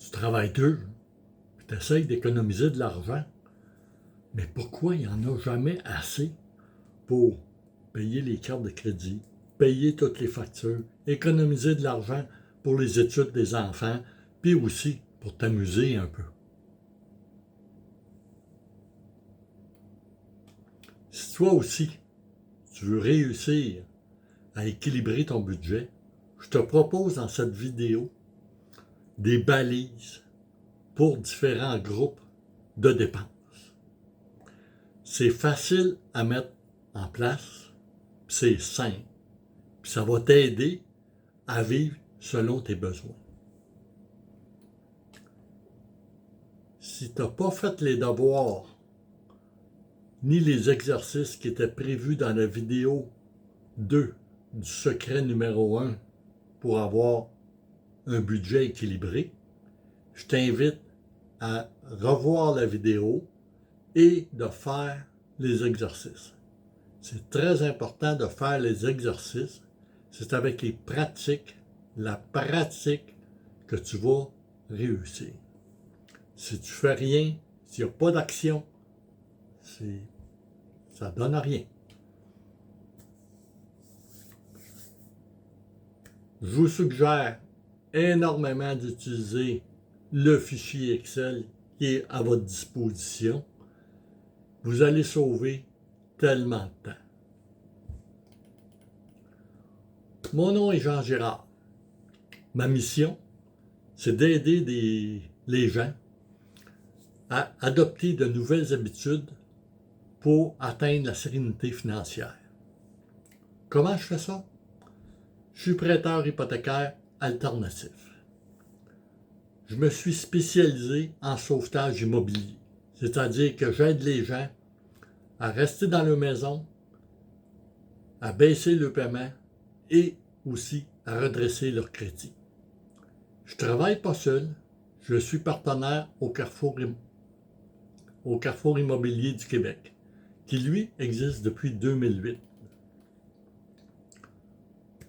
Tu travailles dur, tu essaies d'économiser de l'argent, mais pourquoi il n'y en a jamais assez pour payer les cartes de crédit, payer toutes les factures, économiser de l'argent pour les études des enfants, puis aussi pour t'amuser un peu? Si toi aussi, tu veux réussir à équilibrer ton budget, je te propose dans cette vidéo des balises pour différents groupes de dépenses. C'est facile à mettre en place, puis c'est simple, puis ça va t'aider à vivre selon tes besoins. Si tu n'as pas fait les devoirs ni les exercices qui étaient prévus dans la vidéo 2 du secret numéro 1 pour avoir un budget équilibré, je t'invite à revoir la vidéo et de faire les exercices. C'est très important de faire les exercices. C'est avec les pratiques, la pratique, que tu vas réussir. Si tu fais rien, s'il n'y a pas d'action, ça ne donne rien. Je vous suggère énormément d'utiliser le fichier Excel qui est à votre disposition. Vous allez sauver tellement de temps. Mon nom est Jean Girard. Ma mission, c'est d'aider les gens à adopter de nouvelles habitudes pour atteindre la sérénité financière. Comment je fais ça? Je suis prêteur hypothécaire alternatif. Je me suis spécialisé en sauvetage immobilier, c'est-à-dire que j'aide les gens à rester dans leur maison, à baisser le paiement et aussi à redresser leur crédit. Je ne travaille pas seul, je suis partenaire au Carrefour immobilier du Québec, qui lui existe depuis 2008.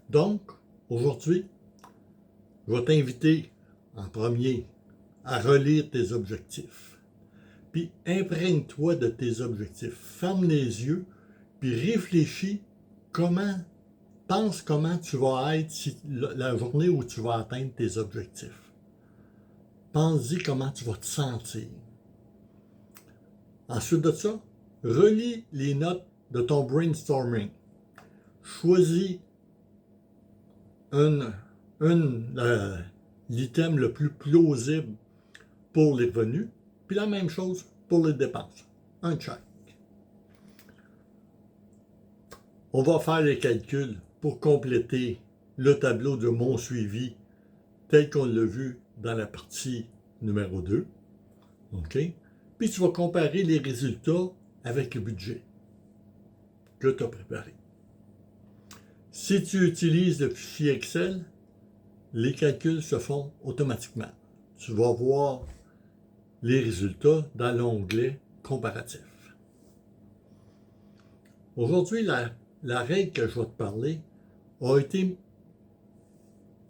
Donc, aujourd'hui, je vais t'inviter en premier à relire tes objectifs. Puis imprègne-toi de tes objectifs. Ferme les yeux, puis réfléchis pense comment tu vas être la journée où tu vas atteindre tes objectifs. Pense-y comment tu vas te sentir. Ensuite de ça, relis les notes de ton brainstorming. Choisis l'item le plus plausible pour les revenus, puis la même chose pour les dépenses. Un check. On va faire les calculs pour compléter le tableau de mon suivi tel qu'on l'a vu dans la partie numéro 2. OK? Puis tu vas comparer les résultats avec le budget que tu as préparé. Si tu utilises le fichier Excel, les calculs se font automatiquement. Tu vas voir les résultats dans l'onglet comparatif. Aujourd'hui, la règle que je vais te parler a été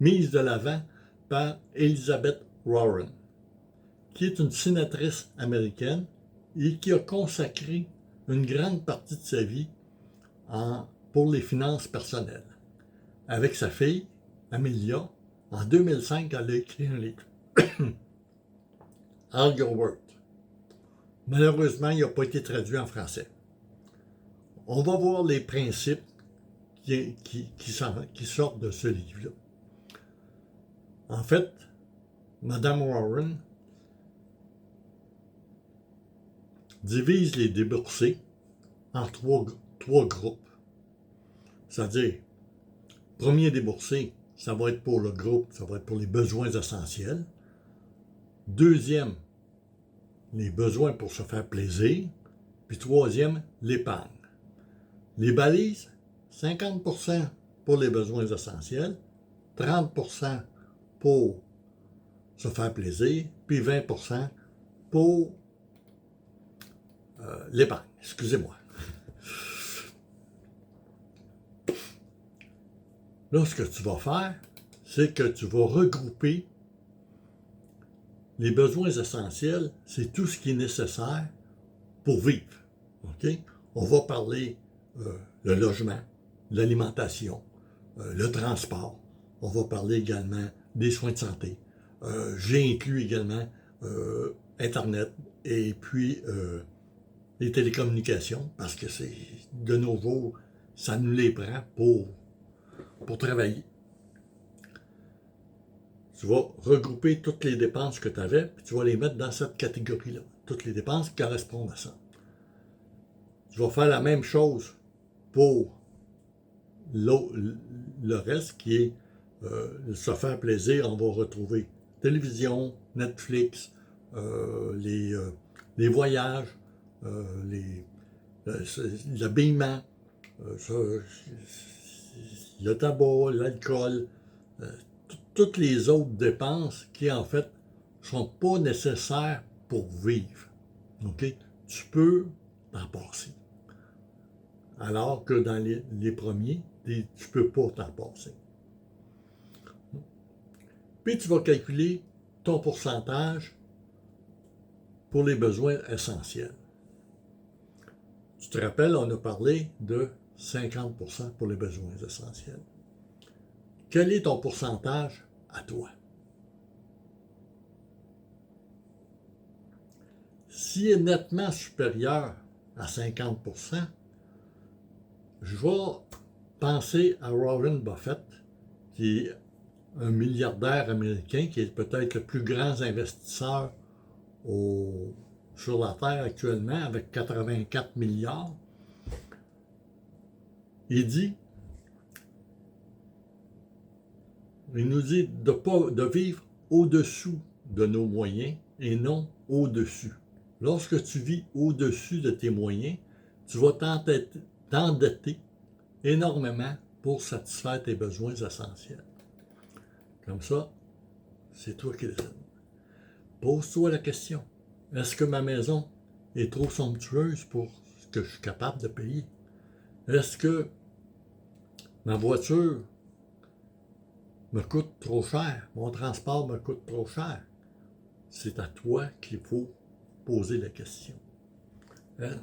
mise de l'avant par Elizabeth Warren, qui est une sénatrice américaine et qui a consacré une grande partie de sa vie pour les finances personnelles. Avec sa fille, Amelia, en 2005, elle a écrit un livre, All Your Worth. Malheureusement, il n'a pas été traduit en français. On va voir les principes qui sortent de ce livre-là. En fait, Mme Warren divise les déboursés en trois groupes. C'est-à-dire, premier déboursé, ça va être pour le groupe, ça va être pour les besoins essentiels. Deuxième, les besoins pour se faire plaisir. Puis troisième, l'épargne. Les balises, 50% pour les besoins essentiels, 30% pour se faire plaisir, puis 20% pour l'épargne. Excusez-moi. Là, ce que tu vas faire, c'est que tu vas regrouper les besoins essentiels, c'est tout ce qui est nécessaire pour vivre. OK? On va parler le logement, l'alimentation, le transport. On va parler également des soins de santé. J'ai inclus également Internet et puis les télécommunications, parce que c'est de nos jours, ça nous les prend pour travailler. Tu vas regrouper toutes les dépenses que tu avais, puis tu vas les mettre dans cette catégorie-là. Toutes les dépenses qui correspondent à ça. Tu vas faire la même chose pour le reste qui est se faire plaisir. On va retrouver télévision, Netflix, les voyages, l'habillement, le tabac, l'alcool, toutes les autres dépenses qui, en fait, ne sont pas nécessaires pour vivre. OK? Tu peux t'en passer. Alors que dans les premiers, tu ne peux pas t'en passer. Puis tu vas calculer ton pourcentage pour les besoins essentiels. Tu te rappelles, on a parlé de 50% pour les besoins essentiels. Quel est ton pourcentage à toi? S'il est nettement supérieur à 50%, je vais penser à Warren Buffett, qui est un milliardaire américain, qui est peut-être le plus grand investisseur sur la Terre actuellement, avec 84 milliards. Il nous dit de vivre au-dessous de nos moyens et non au-dessus. Lorsque tu vis au-dessus de tes moyens, tu vas t'endetter énormément pour satisfaire tes besoins essentiels. Comme ça, c'est toi qui décides. Pose-toi la question. Est-ce que ma maison est trop somptueuse pour ce que je suis capable de payer? Est-ce que ma voiture me coûte trop cher? Mon transport me coûte trop cher? C'est à toi qu'il faut poser la question. Hein?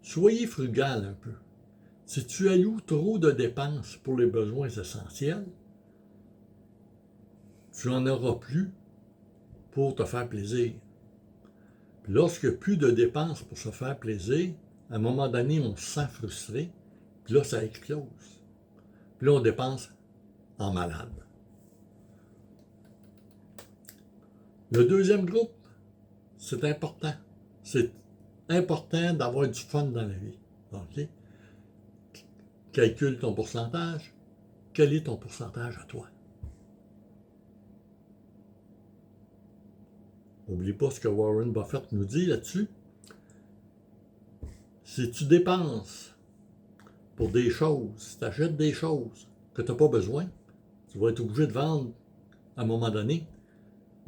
Soyez frugal un peu. Si tu alloues trop de dépenses pour les besoins essentiels, tu n'en auras plus pour te faire plaisir. Puis lorsqu'il n'y a plus de dépenses pour se faire plaisir, à un moment donné, on se sent frustré, puis là, ça explose. Puis là, on dépense en malade. Le deuxième groupe, c'est important. C'est important d'avoir du fun dans la vie. OK? Calcule ton pourcentage. Quel est ton pourcentage à toi? N'oublie pas ce que Warren Buffett nous dit là-dessus. Si tu dépenses pour des choses, si tu achètes des choses que tu n'as pas besoin, tu vas être obligé de vendre à un moment donné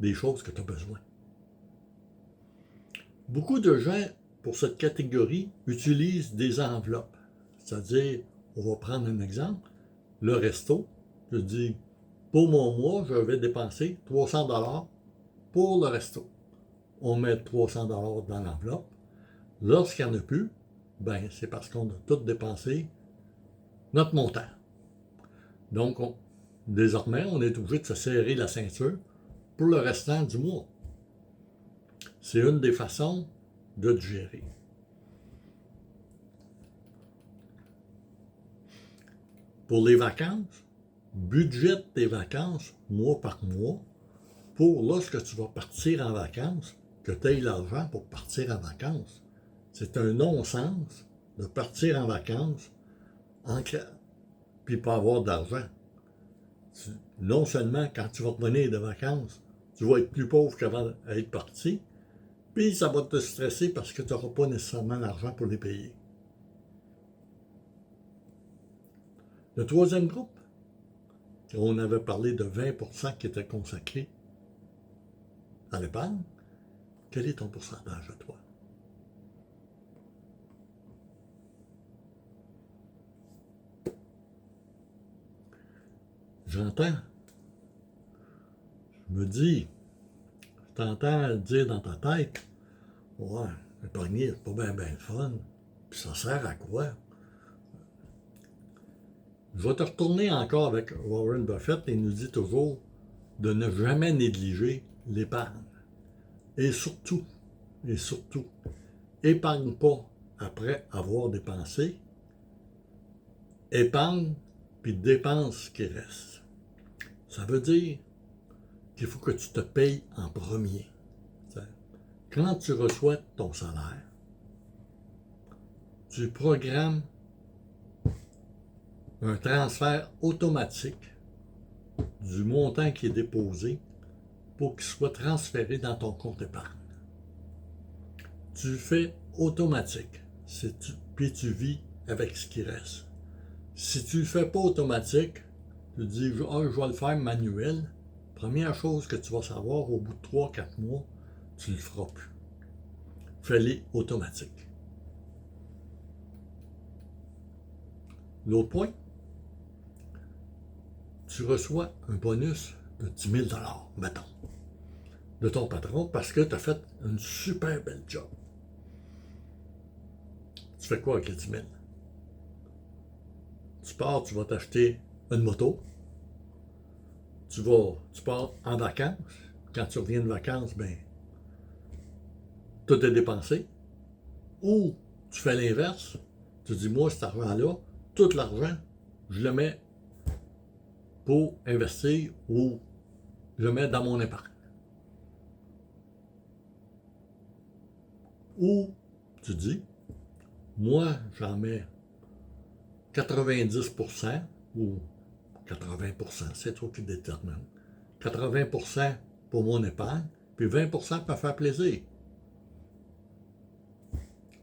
des choses que tu as besoin. Beaucoup de gens, pour cette catégorie, utilisent des enveloppes. C'est-à-dire, on va prendre un exemple, le resto. Je dis, pour mon mois, je vais dépenser 300$ pour le resto. On met 300$ dans l'enveloppe. Lorsqu'il n'y en a plus, ben, c'est parce qu'on a tout dépensé notre montant. Donc, désormais, on est obligé de se serrer la ceinture pour le restant du mois. C'est une des façons de te gérer. Pour les vacances, budgète tes vacances mois par mois pour lorsque tu vas partir en vacances, que tu aies l'argent pour partir en vacances. C'est un non-sens de partir en vacances puis pas avoir d'argent. Non seulement quand tu vas revenir de vacances, tu vas être plus pauvre qu'avant d'être parti, puis ça va te stresser parce que tu n'auras pas nécessairement l'argent pour les payer. Le troisième groupe, on avait parlé de 20% qui était consacré à l'épargne. Quel est ton pourcentage à toi? J'entends. Je me dis, t'entends dire dans ta tête, ouais, épargner, c'est pas bien le fun. Puis ça sert à quoi? Je vais te retourner encore avec Warren Buffett, il nous dit toujours de ne jamais négliger l'épargne. Et surtout, épargne pas après avoir dépensé, épargne puis dépense ce qui reste. Ça veut dire qu'il faut que tu te payes en premier. Quand tu reçois ton salaire, tu programmes un transfert automatique du montant qui est déposé pour qu'il soit transféré dans ton compte épargne. Tu le fais automatique, puis tu vis avec ce qui reste. Si tu ne le fais pas automatique, tu dis je vais le faire manuel, première chose que tu vas savoir au bout de 3-4 mois, tu ne le feras plus. Fais-les automatique. L'autre point, tu reçois un bonus de 10 000 $, mettons, de ton patron parce que tu as fait une super belle job. Tu fais quoi avec les 10 000? Tu pars, tu vas t'acheter une moto. Tu pars en vacances. Quand tu reviens de vacances, ben, tout est dépensé. Ou tu fais l'inverse. Tu dis, moi, cet argent-là, tout l'argent, je le mets pour investir ou je le mets dans mon épargne. Ou tu dis, moi, j'en mets 90% ou 80%, c'est toi qui détermine. 80% pour mon épargne, puis 20% pour faire plaisir.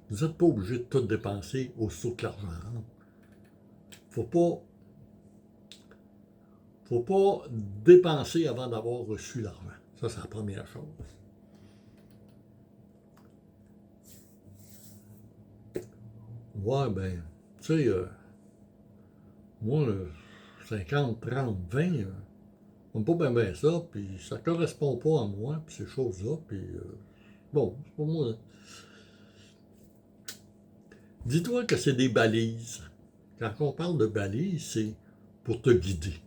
Vous n'êtes pas obligé de tout dépenser aussitôt que l'argent rentre. Faut pas dépenser avant d'avoir reçu l'argent. Ça, c'est la première chose. Ouais, ben, tu sais, moi, 50, 30, 20, on pas bien ça, puis ça correspond pas à moi, puis ces choses-là, puis bon, c'est pour moi. Dis-toi que c'est des balises. Quand on parle de balises, c'est pour te guider.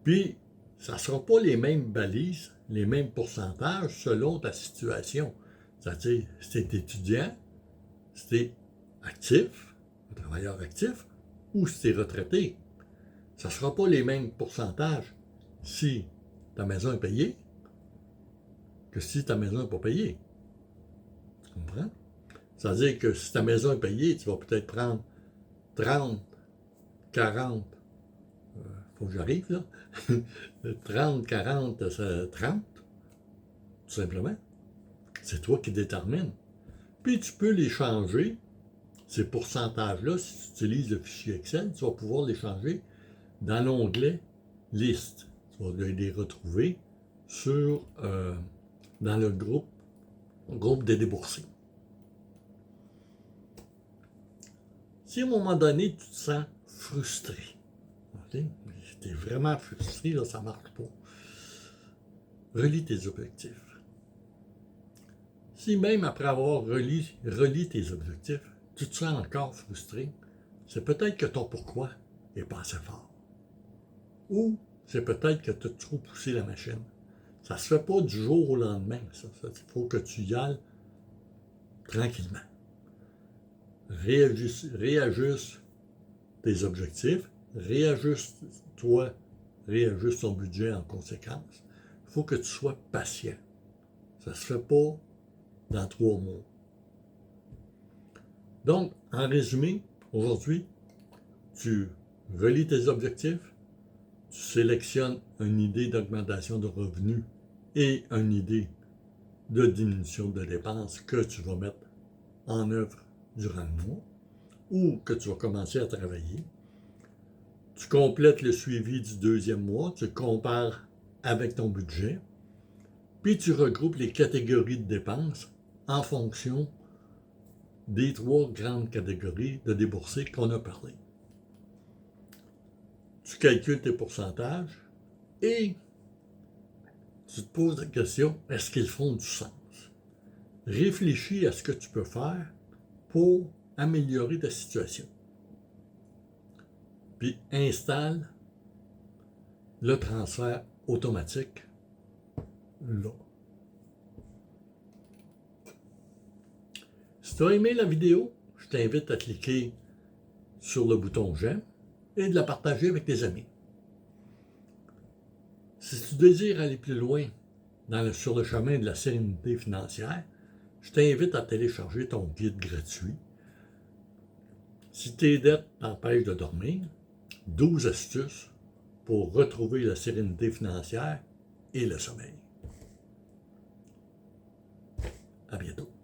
Puis, ça ne sera pas les mêmes balises, les mêmes pourcentages selon ta situation. C'est-à-dire, si tu es étudiant, si tu es actif, un travailleur actif, ou si tu es retraité, ça ne sera pas les mêmes pourcentages si ta maison est payée que si ta maison n'est pas payée. Tu comprends? C'est-à-dire que si ta maison est payée, tu vas peut-être prendre 30, 40, faut que j'arrive là, 30, 40, 30, tout simplement. C'est toi qui détermines. Puis tu peux les changer, ces pourcentages-là, si tu utilises le fichier Excel, tu vas pouvoir les changer dans l'onglet Liste. Tu vas les retrouver dans le groupe des déboursés. Si à un moment donné, tu te sens frustré, okay? Tu es vraiment frustré, là, ça ne marche pas, relis tes objectifs. Si même après avoir relis tes objectifs, tu te sens encore frustré, c'est peut-être que ton pourquoi n'est pas assez fort. Ou c'est peut-être que tu as trop poussé la machine. Ça ne se fait pas du jour au lendemain, ça. Il faut que tu y ailles tranquillement. Réajuste tes objectifs, réajuste ton budget en conséquence. Il faut que tu sois patient. Ça ne se fait pas dans 3 mois. Donc, en résumé, aujourd'hui, tu relis tes objectifs, tu sélectionnes une idée d'augmentation de revenus et une idée de diminution de dépenses que tu vas mettre en œuvre durant le mois ou que tu vas commencer à travailler. Tu complètes le suivi du 2e mois, tu compares avec ton budget, puis tu regroupes les catégories de dépenses en fonction des 3 grandes catégories de déboursés qu'on a parlé. Tu calcules tes pourcentages et tu te poses la question, est-ce qu'ils font du sens? Réfléchis à ce que tu peux faire pour améliorer ta situation. Puis installe le transfert automatique là. Si tu as aimé la vidéo, je t'invite à cliquer sur le bouton j'aime et de la partager avec tes amis. Si tu désires aller plus loin sur le chemin de la sérénité financière, je t'invite à télécharger ton guide gratuit. Si tes dettes t'empêchent de dormir, 12 astuces pour retrouver la sérénité financière et le sommeil. À bientôt.